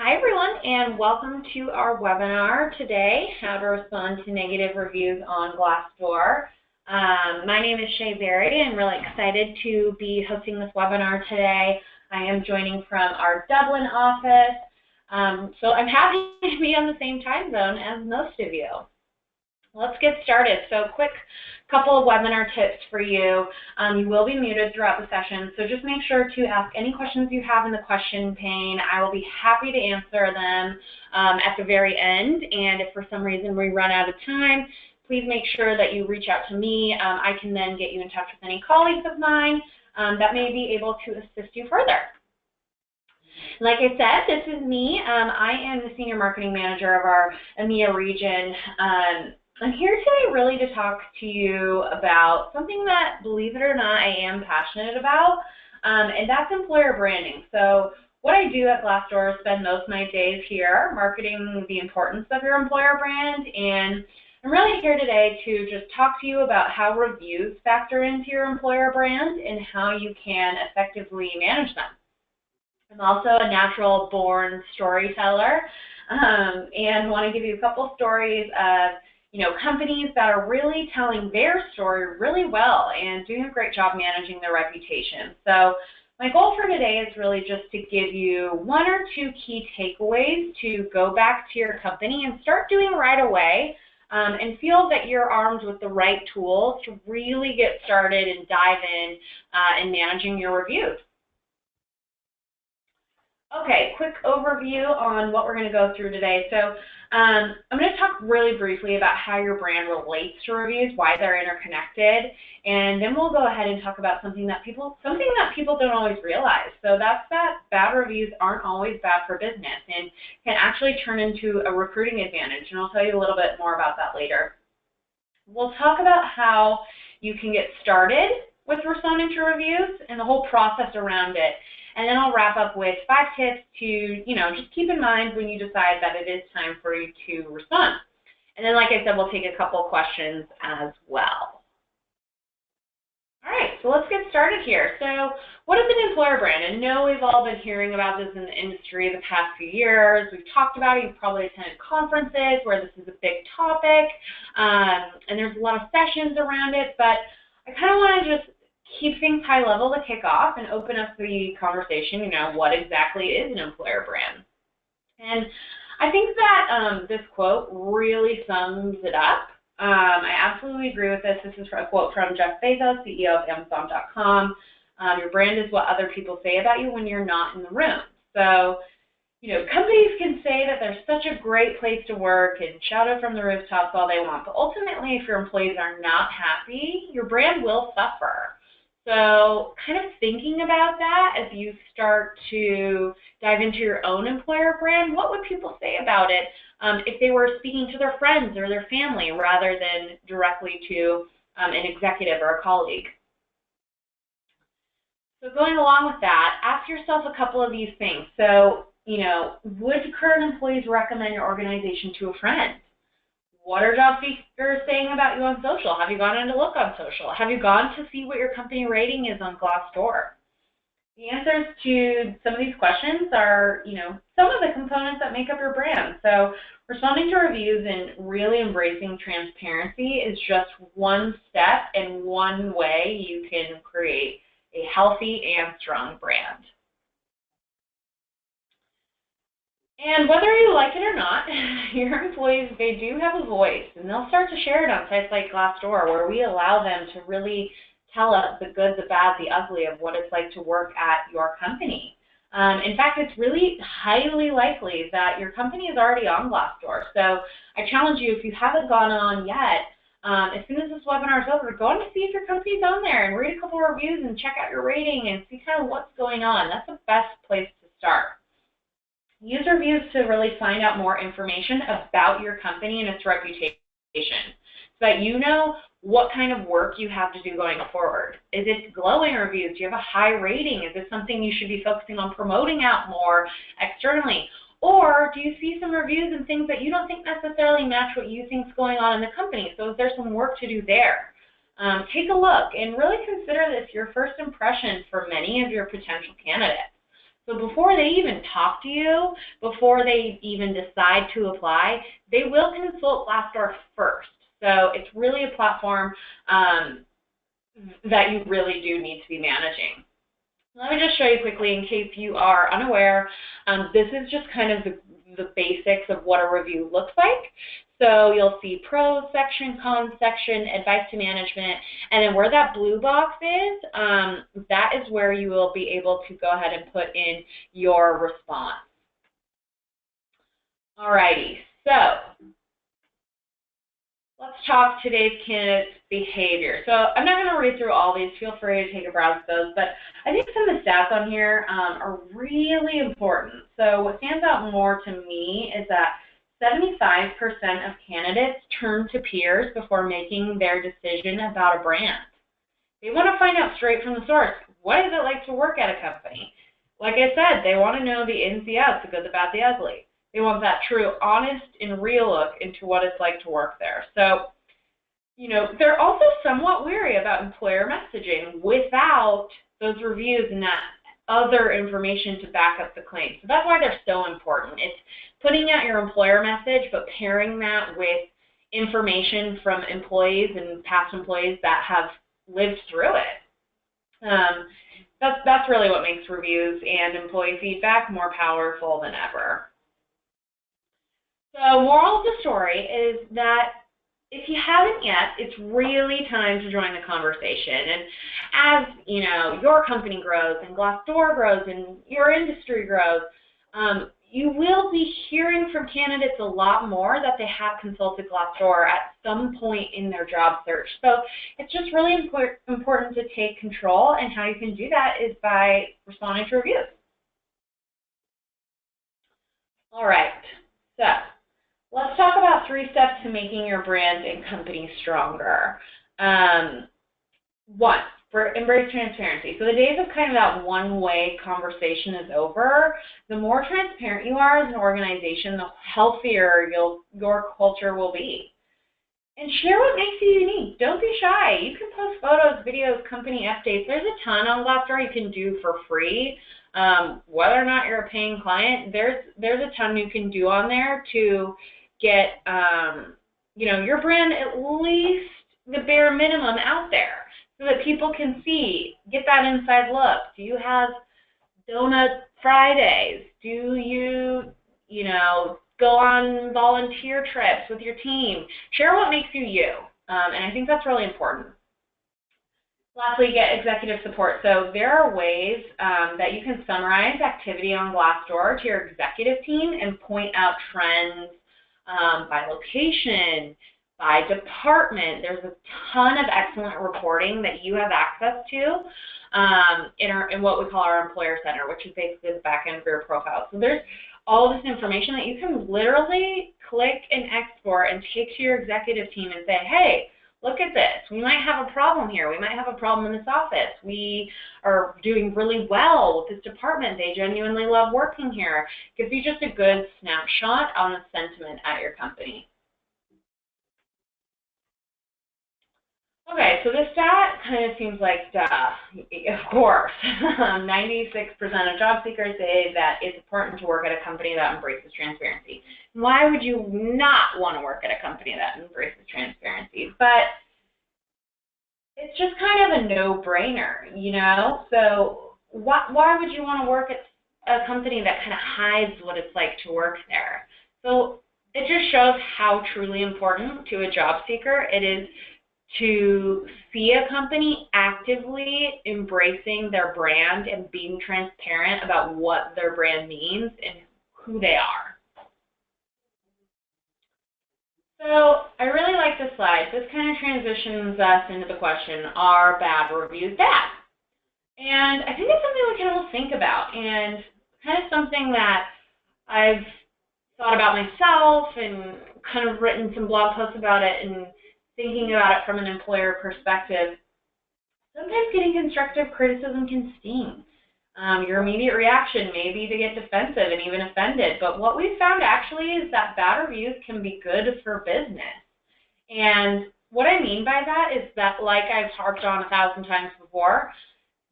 Hi everyone, and welcome to our webinar today, How to Respond to Negative Reviews on Glassdoor. My name is Shay Berry. I'm really excited to be hosting this webinar today. I am joining from our Dublin office, so I'm happy to be on the same time zone as most of you. Let's get started. So quick couple of webinar tips for you. You will be muted throughout the session, so just make sure to ask any questions you have in the question pane. I will be happy to answer them at the very end, and if for some reason we run out of time, please make sure that you reach out to me. I can then get you in touch with any colleagues of mine that may be able to assist you further. Like I said, this is me. I am the Senior Marketing Manager of our EMEA region. I'm here today really to talk to you about something that, believe it or not, I am passionate about, and that's employer branding. So what I do at Glassdoor is spend most of my days here marketing the importance of your employer brand, and I'm really here today to just talk to you about how reviews factor into your employer brand and how you can effectively manage them. I'm also a natural-born storyteller and want to give you a couple stories of companies that are really telling their story really well and doing a great job managing their reputation. So my goal for today is really just to give you one or two key takeaways to go back to your company and start doing right away, and feel that you're armed with the right tools to really get started and dive in managing your reviews. Okay, quick overview on what we're going to go through today. So I'm going to talk really briefly about how your brand relates to reviews, why they're interconnected, and then we'll go ahead and talk about something that people don't always realize. So that's that bad reviews aren't always bad for business and can actually turn into a recruiting advantage, and I'll tell you a little bit more about that later. We'll talk about how you can get started with responding to reviews and the whole process around it. And then I'll wrap up with 5 tips to, just keep in mind when you decide that it is time for you to respond. And then, like I said, we'll take a couple questions as well. All right, so let's get started here. So what is an employer brand? I know we've all been hearing about this in the industry the past few years. We've talked about it. You've probably attended conferences where this is a big topic, and there's a lot of sessions around it, but I kind of want to just keep things high level to kick off and open up the conversation, what exactly is an employer brand? And I think that this quote really sums it up. I absolutely agree with this. This is a quote from Jeff Bezos, CEO of Amazon.com. Your brand is what other people say about you when you're not in the room. So, companies can say that they're such a great place to work and shout it from the rooftops all they want, but ultimately if your employees are not happy, your brand will suffer. So kind of thinking about that as you start to dive into your own employer brand, what would people say about it if they were speaking to their friends or their family rather than directly to an executive or a colleague? So going along with that, ask yourself a couple of these things. So, would current employees recommend your organization to a friend? What are job seekers saying about you on social? Have you gone in to look on social? Have you gone to see what your company rating is on Glassdoor? The answers to some of these questions are, some of the components that make up your brand. So responding to reviews and really embracing transparency is just one step and one way you can create a healthy and strong brand. And whether you like it or not, your employees, they do have a voice, and they'll start to share it on sites like Glassdoor, where we allow them to really tell us the good, the bad, the ugly of what it's like to work at your company. In fact, it's really highly likely that your company is already on Glassdoor. So I challenge you, if you haven't gone on yet, as soon as this webinar is over, go on to see if your company's on there and read a couple of reviews and check out your rating and see kind of what's going on. That's the best place to start. Use reviews to really find out more information about your company and its reputation so that you know what kind of work you have to do going forward. Is it glowing reviews? Do you have a high rating? Is this something you should be focusing on promoting out more externally? Or do you see some reviews and things that you don't think necessarily match what you think is going on in the company? So is there some work to do there? Take a look and really consider this your first impression for many of your potential candidates. So before they even talk to you, before they even decide to apply, they will consult Glassdoor first. So it's really a platform that you really do need to be managing. Let me just show you quickly in case you are unaware. This is just kind of the basics of what a review looks like. So you'll see pros section, cons section, advice to management, and then where that blue box is, that is where you will be able to go ahead and put in your response. Alrighty, so let's talk today's candidate's behavior. So I'm not going to read through all these. Feel free to take a browse of those. But I think some of the stats on here are really important. So what stands out more to me is that 75% of candidates turn to peers before making their decision about a brand. They want to find out straight from the source, what is it like to work at a company? Like I said, they want to know the ins, the outs, the good, the bad, the ugly. They want that true, honest, and real look into what it's like to work there. So, you know, they're also somewhat weary about employer messaging without those reviews and that other information to back up the claim. So that's why they're so important. It's putting out your employer message, but pairing that with information from employees and past employees that have lived through it. That's really what makes reviews and employee feedback more powerful than ever. So moral of the story is that if you haven't yet, it's really time to join the conversation. And as you know, your company grows and Glassdoor grows and your industry grows, you will be hearing from candidates a lot more that they have consulted Glassdoor at some point in their job search. So it's just really important to take control, and how you can do that is by responding to reviews. All right, so let's talk about 3 steps to making your brand and company stronger. 1, embrace transparency. So the days of kind of that one-way conversation is over. The more transparent you are as an organization, the healthier your culture will be. And share what makes you unique. Don't be shy. You can post photos, videos, company updates. There's a ton on Glassdoor you can do for free. Whether or not you're a paying client, there's a ton you can do on there to get you know, your brand at least the bare minimum out there, so that people can see, get that inside look. Do you have donut Fridays? Do you know, go on volunteer trips with your team? Share what makes you you, and I think that's really important. Lastly, get executive support. So there are ways that you can summarize activity on Glassdoor to your executive team and point out trends by location, by department. There's a ton of excellent reporting that you have access to in what we call our employer center, which is basically the back end of your profile. So there's all this information that you can literally click and export and take to your executive team and say, hey, look at this. We might have a problem here. We might have a problem in this office. We are doing really well with this department. They genuinely love working here. It gives you just a good snapshot on the sentiment at your company. Okay, so this stat kind of seems like, of course, 96% of job seekers say that it's important to work at a company that embraces transparency. Why would you not want to work at a company that embraces transparency? But it's just kind of a no-brainer, you know? So why would you want to work at a company that kind of hides what it's like to work there? So it just shows how truly important to a job seeker it is to see a company actively embracing their brand and being transparent about what their brand means and who they are. So I really like this slide. This kind of transitions us into the question, are bad reviews bad? And I think it's something we can all think about, and kind of something that I've thought about myself and kind of written some blog posts about it and thinking about it from an employer perspective. Sometimes getting constructive criticism can sting. Your immediate reaction may be to get defensive and even offended, but what we've found actually is that bad reviews can be good for business. And what I mean by that is that, like I've harped on 1,000 times before,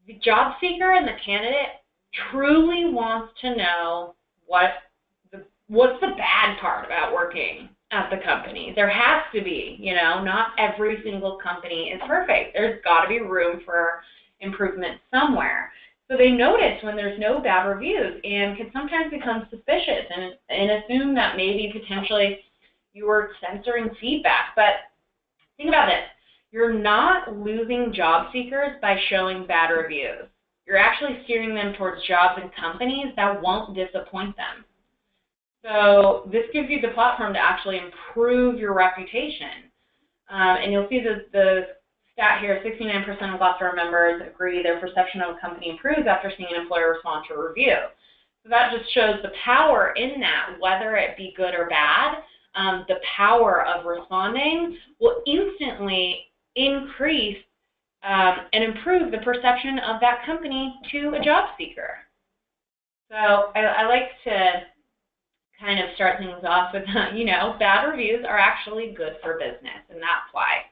the job seeker and the candidate truly wants to know what's the bad part about working at the company. There has to be, not every single company is perfect. There's got to be room for improvement somewhere. So they notice when there's no bad reviews and can sometimes become suspicious and assume that maybe potentially you were censoring feedback. But think about this. You're not losing job seekers by showing bad reviews. You're actually steering them towards jobs and companies that won't disappoint them. So this gives you the platform to actually improve your reputation. And you'll see the stat here, 69% of Glassdoor members agree their perception of a company improves after seeing an employer respond to a review. So that just shows the power in that, whether it be good or bad. The power of responding will instantly increase and improve the perception of that company to a job seeker. So I like to kind of start things off with, bad reviews are actually good for business, and that's why.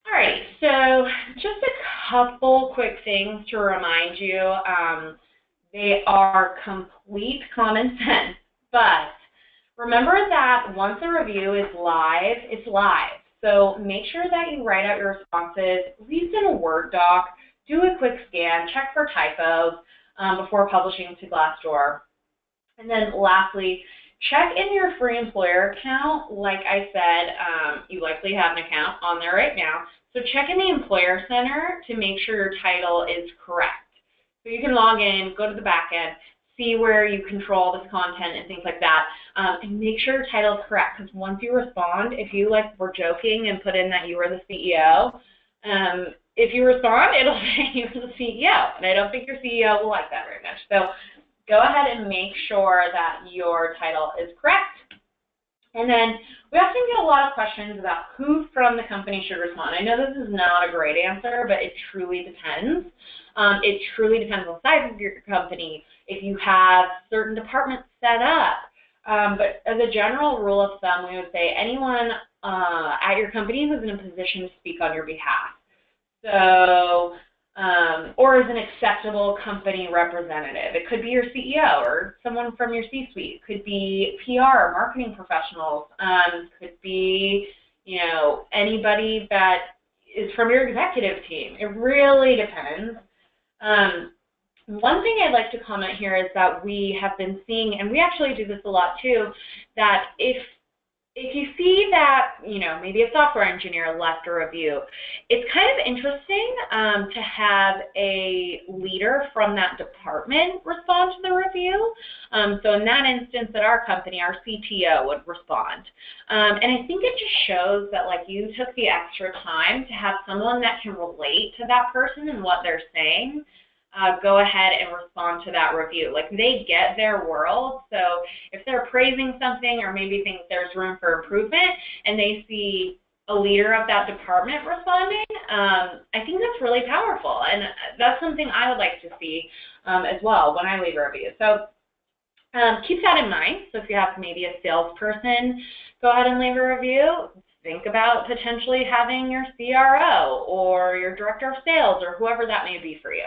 All right, so just a couple quick things to remind you. They are complete common sense, but remember that once a review is live, it's live. So make sure that you write out your responses, at least in a Word doc, do a quick scan, check for typos before publishing to Glassdoor. And then lastly, check in your free employer account. Like I said, you likely have an account on there right now. So check in the Employer Center to make sure your title is correct. So you can log in, go to the back end, see where you control this content and things like that, and make sure your title is correct. Because once you respond, if you were joking and put in that you were the CEO, if you respond, it'll say you're the CEO, and I don't think your CEO will like that very much. So go ahead and make sure that your title is correct. And then we often get a lot of questions about who from the company should respond. I know this is not a great answer, but it truly depends. It truly depends on the size of your company, if you have certain departments set up. But as a general rule of thumb, we would say anyone at your company who's in a position to speak on your behalf. So, or is an acceptable company representative. It could be your CEO or someone from your C-suite. It could be PR, marketing professionals. Could be, anybody that is from your executive team. It really depends. One thing I'd like to comment here is that we have been seeing, and we actually do this a lot too, that if you see that, maybe a software engineer left a review, it's kind of interesting to have a leader from that department respond to the review. So in that instance at our company, our CTO would respond. And I think it just shows that you took the extra time to have someone that can relate to that person and what they're saying. Go ahead and respond to that review. They get their world, so if they're praising something or maybe think there's room for improvement and they see a leader of that department responding, I think that's really powerful, and that's something I would like to see as well when I leave a review. So keep that in mind. So if you have maybe a salesperson go ahead and leave a review, think about potentially having your CRO or your director of sales or whoever that may be for you.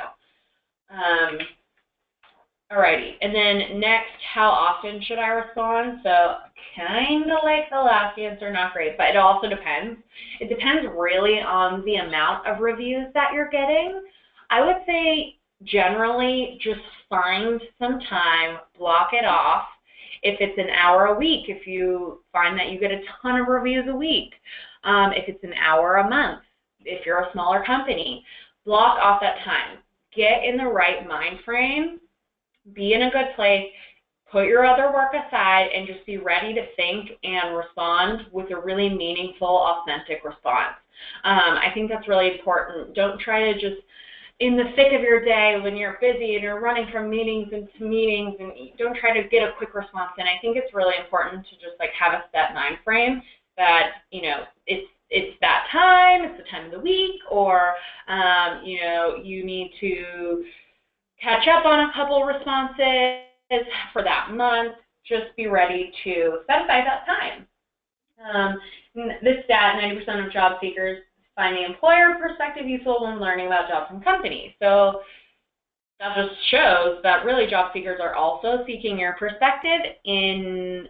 Alrighty, and then next, how often should I respond? So kind of like the last answer, not great, but it also depends. It depends really on the amount of reviews that you're getting. I would say generally just find some time, block it off. If it's an hour a week, if you find that you get a ton of reviews a week, if it's an hour a month, if you're a smaller company, block off that time. Get in the right mind frame, be in a good place, put your other work aside, and just be ready to think and respond with a really meaningful, authentic response. I think that's really important. Don't try to just, in the thick of your day when you're busy and you're running from meetings into meetings, and don't try to get a quick response. And I think it's really important to just have a set mind frame that, it's that time, it's the time of the week, or, you need to catch up on a couple responses for that month. Just be ready to set aside that time. This stat, 90% of job seekers find the employer perspective useful when learning about jobs and companies. So that just shows that really job seekers are also seeking your perspective in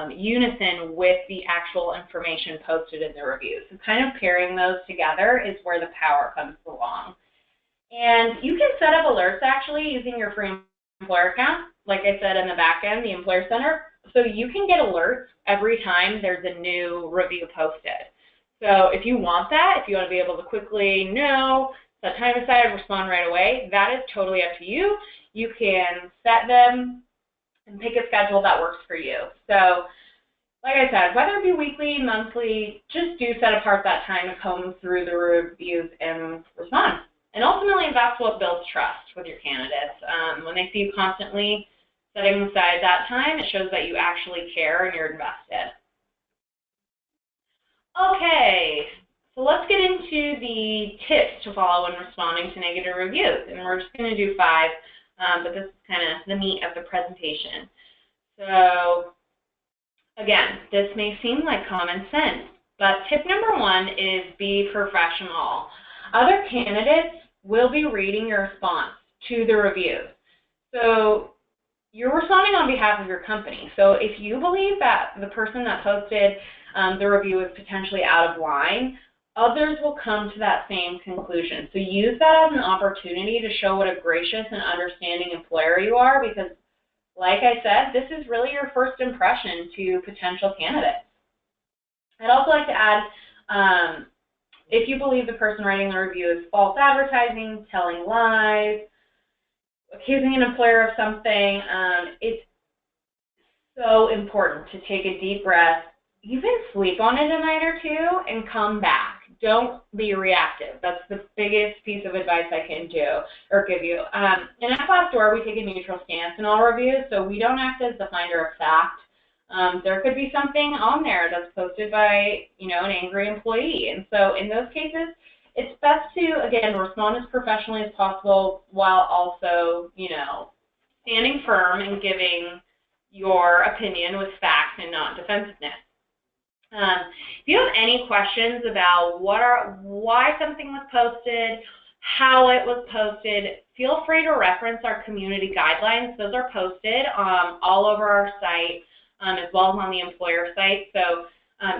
unison with the actual information posted in the reviews. So kind of pairing those together is where the power comes along. And you can set up alerts actually using your free employer account, like I said in the back end, the Employer Center. So you can get alerts every time there's a new review posted. So if you want that, if you want to be able to quickly know, set time aside, respond right away, that is totally up to you. You can set them and pick a schedule that works for you. So like I said, whether it be weekly, monthly, just do set apart that time to comb through the reviews and respond. And ultimately, that's what builds trust with your candidates. When they see you constantly setting aside that time, it shows that you actually care and you're invested. Okay, so let's get into the tips to follow when responding to negative reviews. And we're just going to do 5, but this is kind of the meat of the presentation. So again, this may seem like common sense, but tip number 1 is be professional. Other candidates will be reading your response to the reviews. So you're responding on behalf of your company. So if you believe that the person that posted the review is potentially out of line, others will come to that same conclusion. So use that as an opportunity to show what a gracious and understanding employer you are, because like I said, this is really your first impression to potential candidates. I'd also like to add, if you believe the person writing the review is false advertising, telling lies, accusing an employer of something, it's so important to take a deep breath, even sleep on it a night or two, and come back. Don't be reactive. That's the biggest piece of advice I can do or give you. And at Glassdoor, we take a neutral stance in all reviews, so we don't act as the finder of fact. There could be something on there that's posted by, an angry employee. And so in those cases, it's best to, again, respond as professionally as possible while also, standing firm and giving your opinion with facts and not defensiveness. If you have any questions about why something was posted, how it was posted, feel free to reference our community guidelines. Those are posted all over our site, as well as on the employer site. So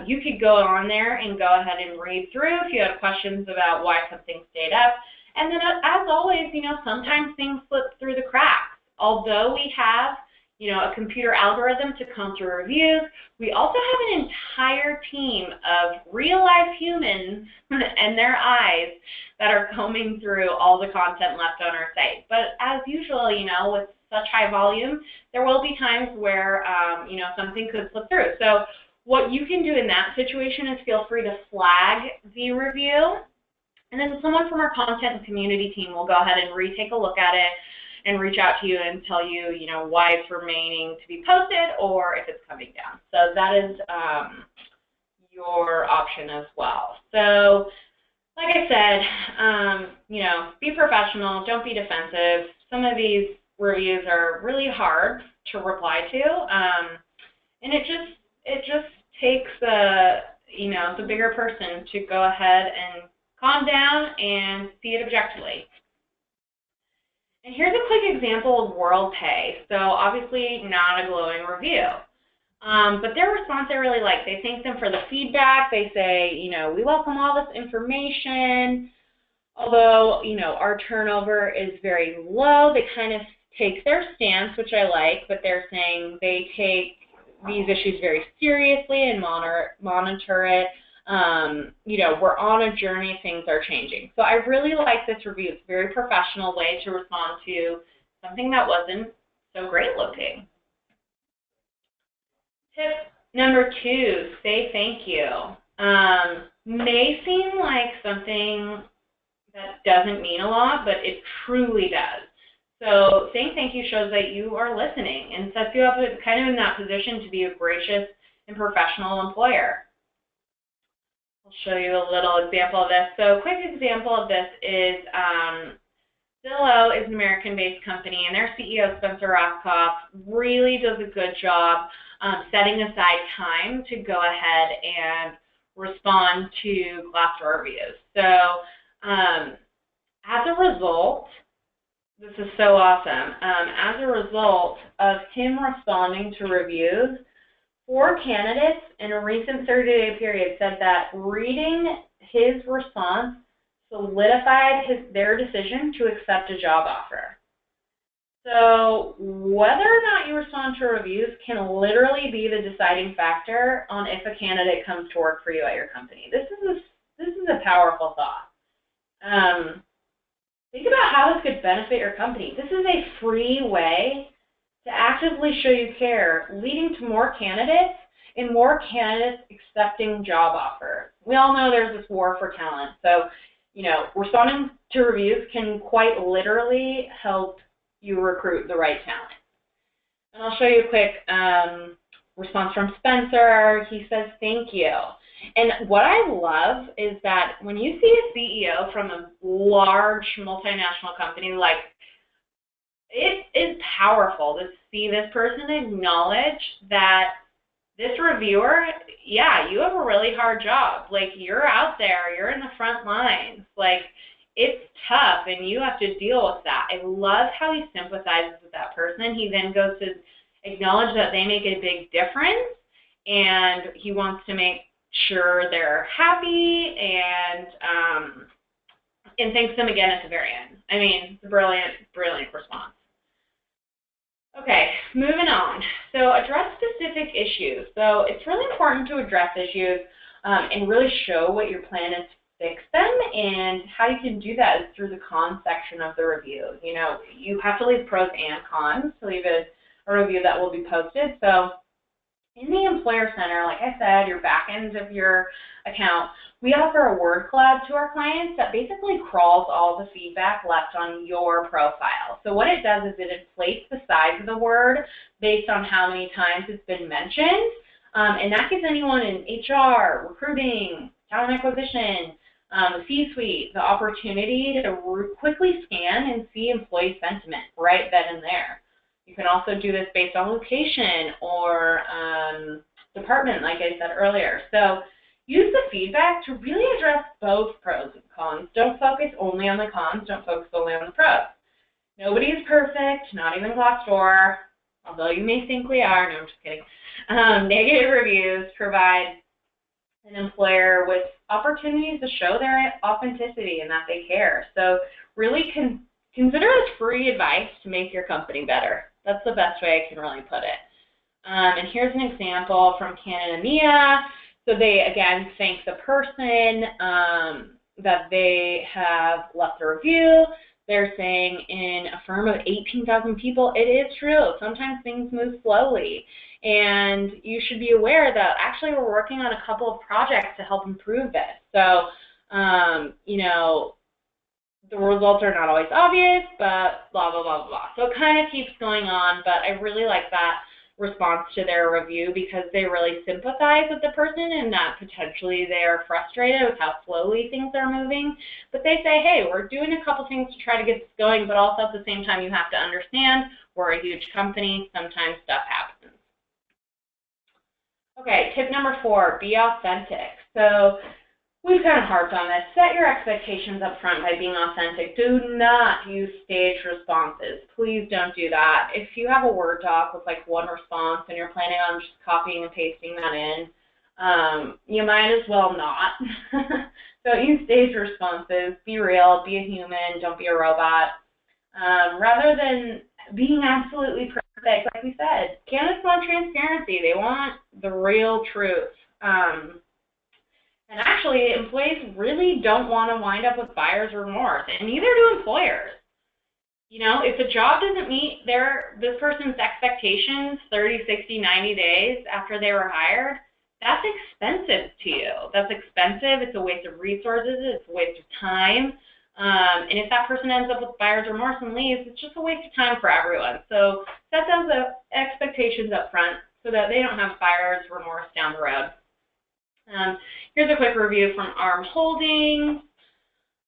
you could go on there and go ahead and read through if you have questions about why something stayed up. And then as always, sometimes things slip through the cracks. Although we have, a computer algorithm to comb through reviews, we also have an entire team of real life humans and their eyes that are combing through all the content left on our site. But as usual, with such high volume, there will be times where, something could slip through. So what you can do in that situation is feel free to flag the review, and then someone from our content and community team will go ahead and retake a look at it and reach out to you and tell you, why it's remaining to be posted or if it's coming down. So that is your option as well. So like I said, be professional, don't be defensive. Some of these reviews are really hard to reply to, and it just takes the bigger person to go ahead and calm down and see it objectively. And here's a quick example of WorldPay. So obviously not a glowing review, but their response I really like. They thank them for the feedback. They say, we welcome all this information. Although, our turnover is very low, they kind of take their stance, which I like, but they're saying they take these issues very seriously and monitor it. We're on a journey, things are changing. So I really like this review. It's a very professional way to respond to something that wasn't so great looking. Tip number 2, say thank you. May seem like something that doesn't mean a lot, but it truly does. So saying thank you shows that you are listening and sets you up kind of in that position to be a gracious and professional employer. I'll show you a little example of this. So a quick example of this is Zillow is an American-based company, and their CEO, Spencer Rothkopf, really does a good job setting aside time to go ahead and respond to Glassdoor reviews. So as a result, This is so awesome. As a result of him responding to reviews, 4 candidates in a recent 30-day period said that reading his response solidified their decision to accept a job offer. So whether or not you respond to reviews can literally be the deciding factor on if a candidate comes to work for you at your company. This is a powerful thought. Think about how this could benefit your company. This is a free way to actively show you care, leading to more candidates and more candidates accepting job offers. We all know there's this war for talent. So, responding to reviews can quite literally help you recruit the right talent. And I'll show you a quick response from Spencer. He says, thank you. And what I love is that when you see a CEO from a large multinational company, like, it is powerful to see this person acknowledge that this reviewer, yeah, you have a really hard job. Like, you're out there, you're in the front lines. Like, it's tough, and you have to deal with that. I love how he sympathizes with that person. He then goes to acknowledge that they make a big difference, and he wants to make sure they're happy, and thanks them again at the very end. I mean, it's a brilliant, brilliant response. Okay, moving on. So address specific issues. So it's really important to address issues and really show what your plan is to fix them, and how you can do that is through the cons section of the review. You have to leave pros and cons to leave a review that will be posted. So in the Employer Center, like I said, your back end of your account, we offer a word cloud to our clients that basically crawls all the feedback left on your profile. So what it does is it inflates the size of the word based on how many times it's been mentioned, and that gives anyone in HR, recruiting, talent acquisition, the C-suite, the opportunity to quickly scan and see employee sentiment right then and there. You can also do this based on location or department, like I said earlier. So use the feedback to really address both pros and cons. Don't focus only on the cons. Don't focus only on the pros. Nobody is perfect, not even Glassdoor, although you may think we are. No, I'm just kidding. Negative reviews provide an employer with opportunities to show their authenticity and that they care. So really consider it free advice to make your company better. That's the best way I can really put it. And here's an example from Canada Mia. So they, again, thank the person that they have left a review. They're saying in a firm of 18,000 people, it is true. Sometimes things move slowly. And you should be aware that actually we're working on a couple of projects to help improve this. So, the results are not always obvious, but blah, blah, blah, blah. So it kind of keeps going on, but I really like that response to their review because they really sympathize with the person and that potentially they're frustrated with how slowly things are moving. But they say, hey, we're doing a couple things to try to get this going, but also at the same time you have to understand we're a huge company. Sometimes stuff happens. Okay, tip number 4, be authentic. So we've kind of harped on this. Set your expectations up front by being authentic. Do not use staged responses. Please don't do that. If you have a Word doc with like one response and you're planning on just copying and pasting that in, you might as well not. Don't use staged responses. Be real. Be a human. Don't be a robot. Rather than being absolutely perfect, like we said, candidates want transparency. They want the real truth. And actually, employees really don't want to wind up with buyer's remorse, and neither do employers. If the job doesn't meet this person's expectations 30, 60, 90 days after they were hired, that's expensive to you. That's expensive. It's a waste of resources. It's a waste of time. And if that person ends up with buyer's remorse and leaves, it's just a waste of time for everyone. So set those expectations up front so that they don't have buyer's remorse down the road. Here's a quick review from Arm Holdings.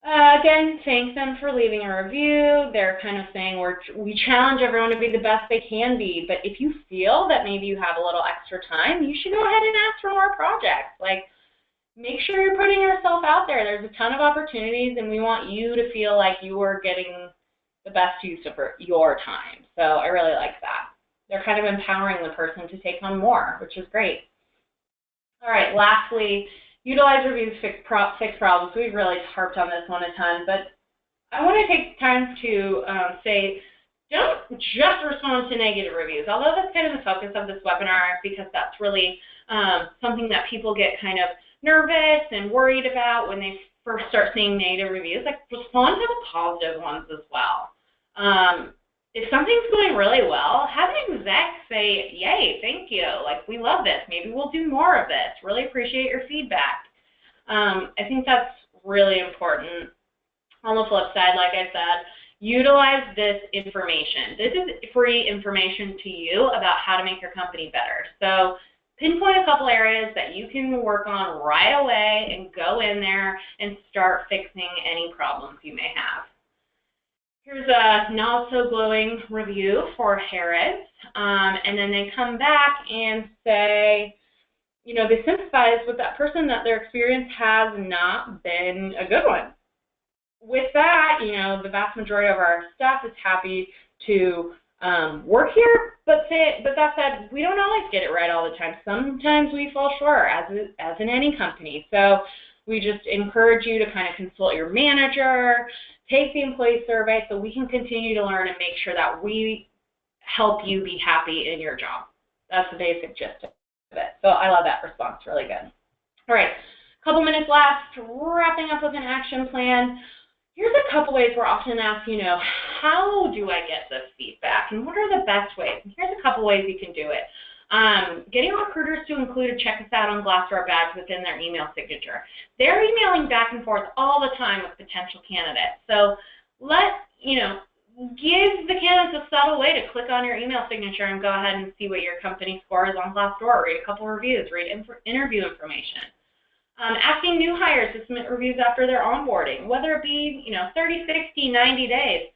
Again, thank them for leaving a review. They're kind of saying we challenge everyone to be the best they can be, but if you feel that maybe you have a little extra time, you should go ahead and ask for more projects. Like, make sure you're putting yourself out there. There's a ton of opportunities, and we want you to feel like you are getting the best use of your time. So I really like that. They're kind of empowering the person to take on more, which is great. All right, lastly, utilize reviews to fix problems. We've really harped on this one a ton, but I want to take time to say, don't just respond to negative reviews. Although that's kind of the focus of this webinar, because that's really something that people get kind of nervous and worried about when they first start seeing negative reviews. Like, respond to the positive ones as well. If something's going really well, have an exec say, yay, thank you, like, we love this, maybe we'll do more of this, really appreciate your feedback. I think that's really important. On the flip side, like I said, utilize this information. This is free information to you about how to make your company better. So pinpoint a couple areas that you can work on right away and go in there and start fixing any problems you may have. Here's a not so glowing review for Harrods, and then they come back and say, you know, they sympathize with that person that their experience has not been a good one. With that, you know, the vast majority of our staff is happy to work here, but that said, we don't always get it right all the time. Sometimes we fall short, as in any company. So we just encourage you to kind of consult your manager, take the employee survey so we can continue to learn and make sure that we help you be happy in your job. That's the basic gist of it. So I love that response, really good. All right, a couple minutes left, wrapping up with an action plan. Here's a couple ways we're often asked, you know, how do I get this feedback and what are the best ways? And here's a couple ways you can do it. Getting recruiters to include a check us out on Glassdoor badge within their email signature. They're emailing back and forth all the time with potential candidates. So give the candidates a subtle way to click on your email signature and go ahead and see what your company score is on Glassdoor. Read a couple reviews, read interview information. Asking new hires to submit reviews after their onboarding, whether it be, you know, 30, 60, 90 days.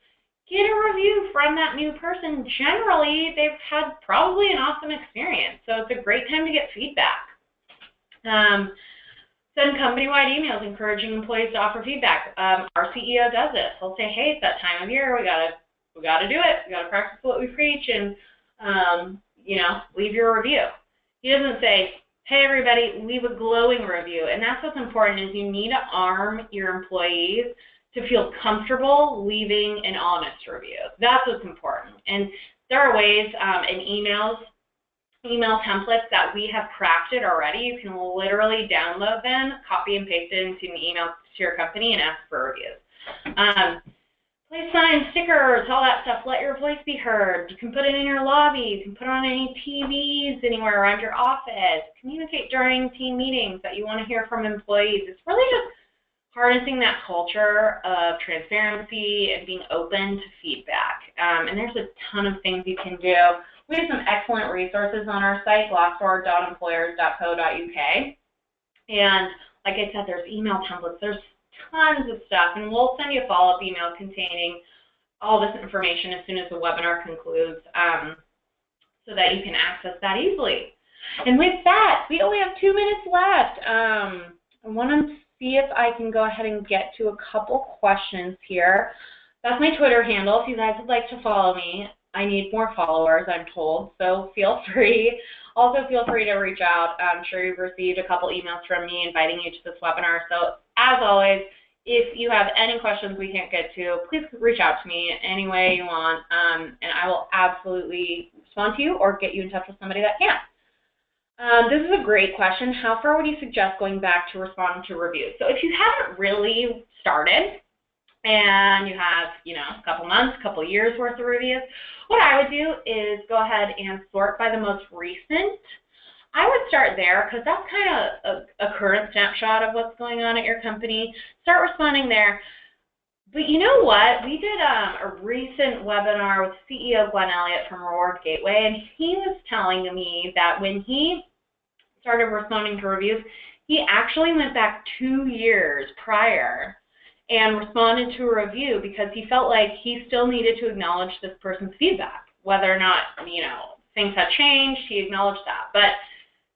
Get a review from that new person. Generally, they've had probably an awesome experience, so it's a great time to get feedback. Send company-wide emails encouraging employees to offer feedback. Our CEO does this. He'll say, hey, it's that time of year. We gotta do it. We gotta practice what we preach, and leave your review. He doesn't say, hey, everybody, leave a glowing review. And that's what's important, is you need to arm your employees to feel comfortable leaving an honest review. That's what's important. And there are ways in email templates that we have crafted already. You can literally download them, copy and paste it into an email to your company, and ask for reviews. Place signs, stickers, all that stuff. Let your voice be heard. You can put it in your lobby. You can put it on any TVs anywhere around your office. Communicate during team meetings that you want to hear from employees. It's really just harnessing that culture of transparency and being open to feedback. And there's a ton of things you can do. We have some excellent resources on our site, glassdoor.employers.co.uk. And like I said, there's email templates. There's tons of stuff, and we'll send you a follow-up email containing all this information as soon as the webinar concludes, so that you can access that easily. And with that, we only have 2 minutes left. I want to see if I can go ahead and get to a couple questions here. That's my Twitter handle. If you guys would like to follow me, I need more followers, I'm told, so feel free. Also, feel free to reach out. I'm sure you've received a couple emails from me inviting you to this webinar. So, as always, if you have any questions we can't get to, please reach out to me any way you want, and I will absolutely respond to you or get you in touch with somebody that can. This is a great question. How far would you suggest going back to respond to reviews? So if you haven't really started and you have, a couple months, a couple years worth of reviews, what I would do is go ahead and sort by the most recent. I would start there because that's kind of a current snapshot of what's going on at your company. Start responding there. But you know what? We did a recent webinar with CEO Glenn Elliott from Reward Gateway, and he was telling me that when he started responding to reviews, he actually went back 2 years prior and responded to a review because he felt like he still needed to acknowledge this person's feedback. Whether or not, things had changed, he acknowledged that. But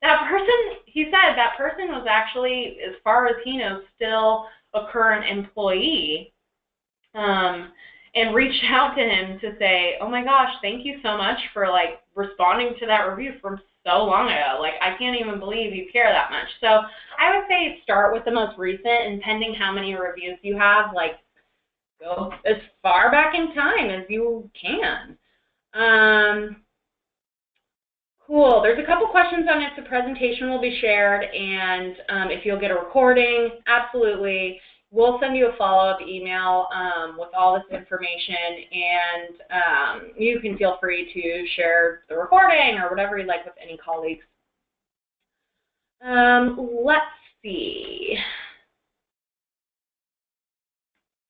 that person, he said, that person was actually, as far as he knows, still a current employee. and reached out to him to say, oh my gosh, thank you so much for like responding to that review from so long ago. Like, I can't even believe you care that much. So I would say start with the most recent, and pending how many reviews you have, like, go as far back in time as you can. Cool. There's a couple questions on if the presentation will be shared and if you'll get a recording. Absolutely. We'll send you a follow-up email with all this information, and you can feel free to share the recording or whatever you'd like with any colleagues. Let's see.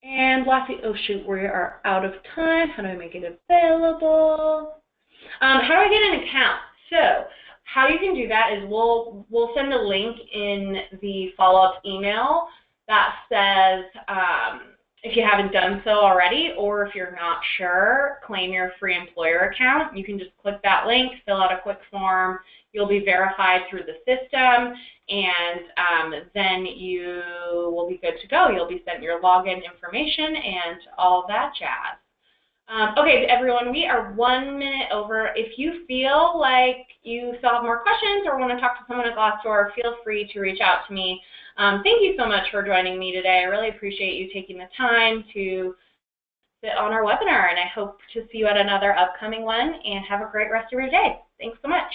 And lastly, oh shoot, we are out of time. How do I make it available? How do I get an account? So how you can do that is we'll send a link in the follow-up email that says, if you haven't done so already, or if you're not sure, claim your free employer account. You can just click that link, fill out a quick form. You'll be verified through the system, and then you will be good to go. You'll be sent your login information and all that jazz. Okay, everyone, we are 1 minute over. If you feel like you still have more questions or want to talk to someone at Glassdoor, feel free to reach out to me. Thank you so much for joining me today. I really appreciate you taking the time to sit on our webinar, and I hope to see you at another upcoming one, and have a great rest of your day. Thanks so much.